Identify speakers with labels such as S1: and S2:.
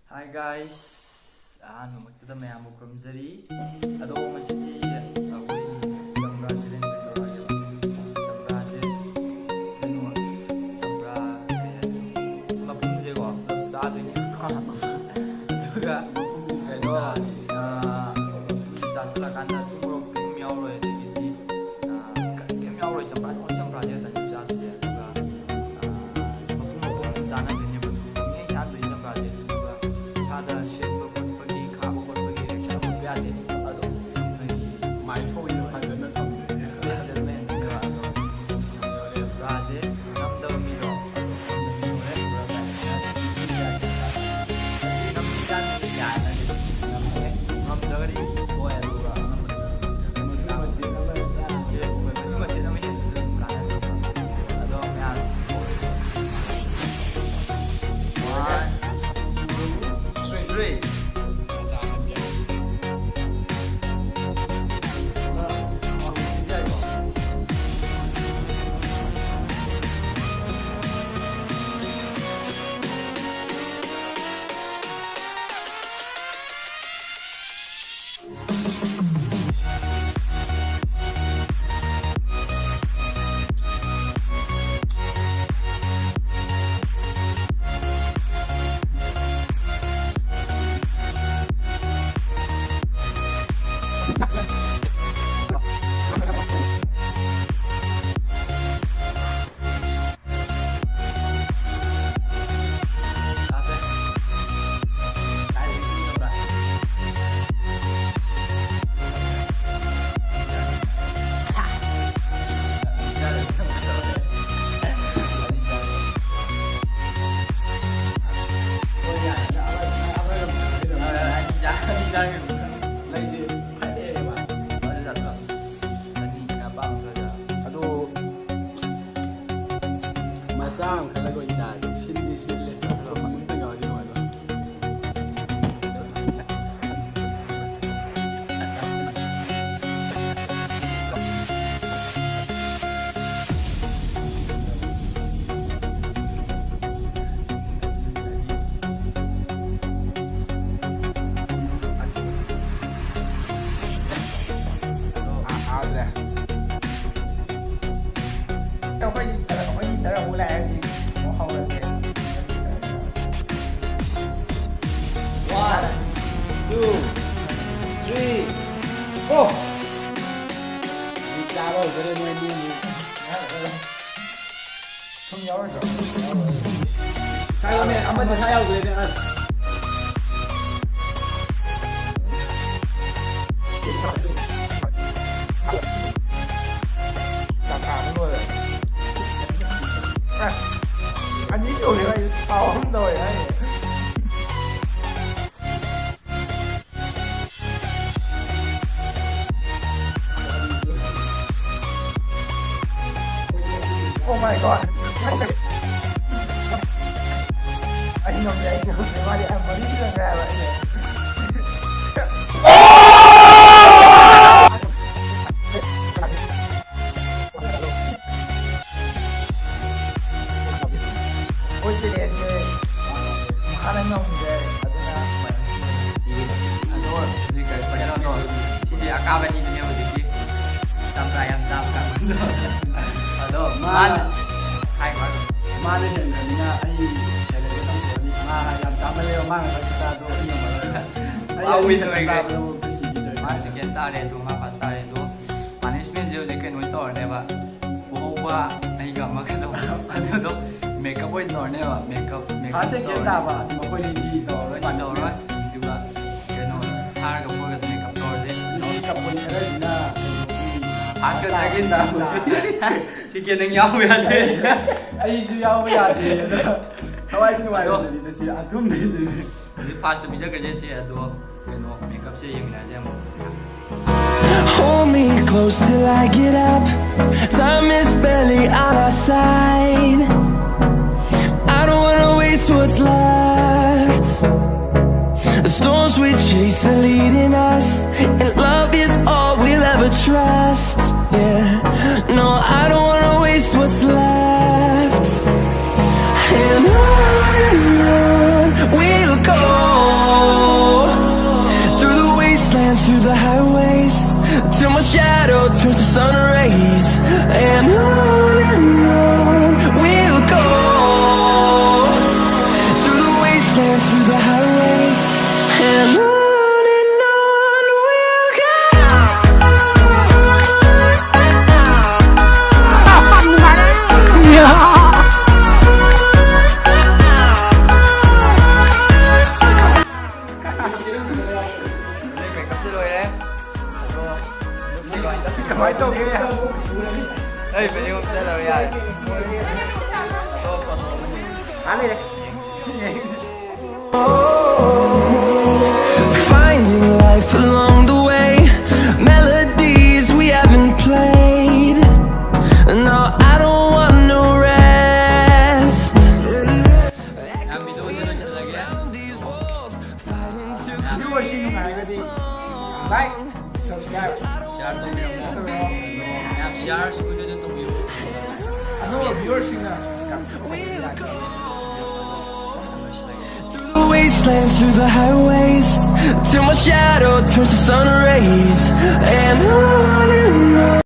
S1: Hi guys, ꯅꯣꯡꯃꯛꯇꯗ ꯃꯌꯥꯝꯕꯨ ꯈꯨꯔꯨꯝꯖꯔꯤ. ꯑꯗꯣ ꯉꯁꯤꯗꯤ ꯑꯩꯈꯣꯏ ꯆꯝꯄ꯭ꯔꯥꯁꯦ ꯂꯦꯟꯁ ꯇꯧꯔꯒꯦꯕ. ꯆꯝꯄ꯭ꯔꯥꯁꯦ ꯀꯩꯅꯣ ꯆꯝꯄ꯭ꯔꯥ ꯃꯄꯨꯝꯁꯦꯀꯣ ꯄꯨꯂꯞ ꯆꯥꯗꯣꯏꯅꯦꯕꯀꯣ. ꯑꯗꯨꯒ ꯀꯩꯅꯣ ꯆꯥꯁꯤꯜꯂꯀꯥꯟꯗ ꯊꯨꯝ ꯃꯣꯔꯣꯛ ꯀꯩꯝ ꯌꯥꯎꯔꯣꯏ, ꯑꯗꯒꯤꯗꯤ ꯀꯩꯝ ꯌꯥꯎꯔꯣꯏ. ꯆꯝꯄ꯭ꯔꯥꯁꯦ ꯈꯛꯇꯅꯦ ꯆꯥꯗꯣꯏꯁꯦ. ꯑꯗꯨꯒ ꯃꯄꯨꯝ ꯆꯥꯟꯅꯗꯣꯏꯅꯦꯕ. ꯃꯌꯦꯛ ꯆꯥꯗꯣꯏꯅꯦ ꯆꯝꯄ꯭ꯔꯥꯁꯦ. ꯑꯗꯨꯒ ꯏꯁꯥꯗ ꯁꯤꯟꯕ ꯈꯣꯠꯄꯒꯤ ꯈꯥꯕ ꯈꯣꯠꯄꯒꯤ ꯔꯤꯑꯦꯛꯁꯟ ꯎꯠꯄ ꯌꯥꯗꯦ. ꯑꯗꯣ ꯆꯨꯝꯅꯒꯤ
S2: ꯃꯥꯏꯊꯣꯡꯅ ꯐꯖꯅ ꯊꯝꯗꯣꯏꯅꯦ.
S1: ꯐꯦꯁꯤꯌꯦꯜ ꯃꯦꯟꯇꯦꯟꯅꯦꯕ. ꯑꯗꯣ ꯆꯝꯄ꯭ꯔꯥꯁꯦ ꯉꯝꯗꯕ ꯃꯤꯗꯣ ꯉꯝꯗ꯭ꯔꯒꯗꯤ ꯇꯣꯛꯑꯦ. ꯑꯗꯨꯒ ꯑꯗꯣ ꯃꯌꯥꯝ 1, 2, 3
S2: ꯃꯆꯥ ꯑꯃ ꯈꯜꯂꯒ ꯑꯣꯏꯅ ꯆꯥꯔꯦ. ꯁꯤꯟꯗꯤ ꯁꯤꯜꯂꯦ. ꯑꯃꯨꯛꯇꯪ ꯌꯥꯎꯔꯗꯤ ꯅꯨꯡꯉꯥꯏꯗꯧ.
S3: ꯑꯩꯈꯣꯏꯒꯤ ꯇꯔꯥ ꯑꯃꯨꯛ ꯂꯥꯛꯑꯦ. ꯑꯃꯨꯛ ꯍꯧꯔꯁꯦ.
S1: 1, 2, 3, 4
S2: ꯆꯥꯕ ꯍꯧꯗꯣꯔꯦ ꯃꯣꯏ ꯑꯅꯤ ꯑꯃꯨꯛ.
S3: ꯊꯨꯝ ꯌꯥꯎꯔꯣꯏꯗ꯭ꯔꯣ?
S2: ꯁꯥꯏꯌꯣꯅꯦ, ꯑꯃꯗꯤ ꯁꯥ ꯌꯥꯎꯗ꯭ꯔꯦꯅꯦ. ꯑꯁ
S3: ꯑꯅꯤ ꯁꯨꯔꯦ. ꯑꯍꯨꯝ ꯇꯧꯋꯦ ꯍꯥꯏ. Oh my god. I know. Mari ang mali lang graba niya. Oy, silensyo eh. Makalan nga hindi. Ato na.
S1: ꯑꯗꯣ ꯍꯧꯖꯤꯛ ꯀꯩꯅꯣꯗꯣ ꯁꯤꯁꯦ ꯑꯀꯥꯕꯅꯤꯗꯨꯅꯦ ꯍꯧꯖꯤꯛꯀꯤ ꯆꯝꯄ꯭ꯔꯥ ꯌꯥꯝ ꯆꯥꯕ ꯀꯥꯡꯕꯨꯗꯣ. ꯑꯗꯣ ꯃꯥꯅ ꯍꯥꯏꯕ
S2: ꯃꯥꯅ ꯍꯦꯟꯕꯅꯤꯅ ꯑꯩ ꯁꯦꯂꯦꯕ꯭ꯔꯦꯠ ꯇꯧꯊꯣꯛꯑꯅꯤ. ꯃꯥ ꯌꯥꯝ ꯆꯥꯃꯜꯂꯦꯕ. ꯃꯥ ꯉꯁꯥꯏ ꯆꯥꯗꯣ ꯑꯩ ꯉꯝꯃꯔꯣꯏ. ꯑꯩ ꯆꯥꯕꯗꯣ ꯁꯤꯈꯤꯗꯣꯏ.
S1: ꯃꯥ ꯁꯦꯀꯦꯟ ꯇꯥꯔꯦ. ꯑꯗꯣ ꯃꯥ ꯐꯥꯔꯁ ꯇꯥꯔꯦ. ꯑꯗꯣ ꯄꯥꯅꯤꯁꯃꯦꯟꯁꯦ ꯍꯧꯖꯤꯛ ꯀꯩꯅꯣ ꯑꯣꯏꯅ ꯇꯧꯔꯅꯦꯕ. ꯄꯣꯍꯧꯕ ꯑꯩꯒ ꯑꯃꯒꯗꯧꯕ ꯑꯗꯨꯗꯣ ꯃꯦꯀꯞ ꯑꯣꯏꯅ ꯇꯧꯔꯅꯦꯕ. ꯃꯦꯀꯞ
S2: ꯐꯥꯔꯁ ꯁꯦꯀꯦꯟ ꯇꯥꯕ ꯃꯈꯣꯏꯁꯤꯗꯤ ꯇꯧꯔꯔꯣꯏ.
S1: ꯇꯧꯔꯣꯏ. ꯑꯗꯨꯒ ꯀꯩꯅꯣ ꯊꯥꯔꯒ ꯃꯣꯏꯒ ꯃꯦꯀꯞ ꯇꯧꯔꯁꯦ.
S2: ꯁꯤ ꯀꯞꯄꯣꯏ ꯈꯔꯁꯤꯅ
S1: ꯐꯥꯔꯁꯀ ꯁꯦꯀꯦꯟ ꯅꯪ ꯌꯥꯎꯕ ꯌꯥꯗꯦ.
S2: ꯑꯩꯁꯨ ꯌꯥꯎꯕ ꯌꯥꯗꯦ. ꯑꯗꯣ ꯊꯋꯥꯏꯗꯤ ꯅꯨꯡꯉꯥꯏꯔꯣꯏꯗꯗꯤ ꯁꯤ ꯑꯊꯨꯝꯕꯩꯗꯨꯅꯤ.
S1: ꯍꯧꯖꯤꯛ ꯐꯥꯔꯁꯇ ꯄꯤꯖꯈ꯭ꯔꯁꯦ ꯁꯤ. ꯑꯗꯣ ꯀꯩꯅꯣ ꯃꯦꯀꯞꯁꯦ ꯌꯦꯡꯃꯤꯟꯅꯔꯁꯦ ꯑꯃꯨꯛ.
S4: Hold me close till I get up. Time is barely on our side. I don't wanna waste what's left. The storms we chase are leading us, and love is all we'll ever trust. Yeah, no, I don't wanna waste what's left. And on we'll go.
S1: Ê, bên em sẽ đâu vậy?
S3: Ăn đi đấy.
S4: Finding life along the way, melodies we haven't played. No, I don't want no rest.
S1: Em video sẽ được trở lại
S3: Video xin không ai cái gì. Like, subscribe.
S1: share tông video em share video cho tông video
S3: Ano, viewers xin na subscribe sa ko like.
S4: Through the wastelands, through the highways, till my shadow turns to sun rays, and on.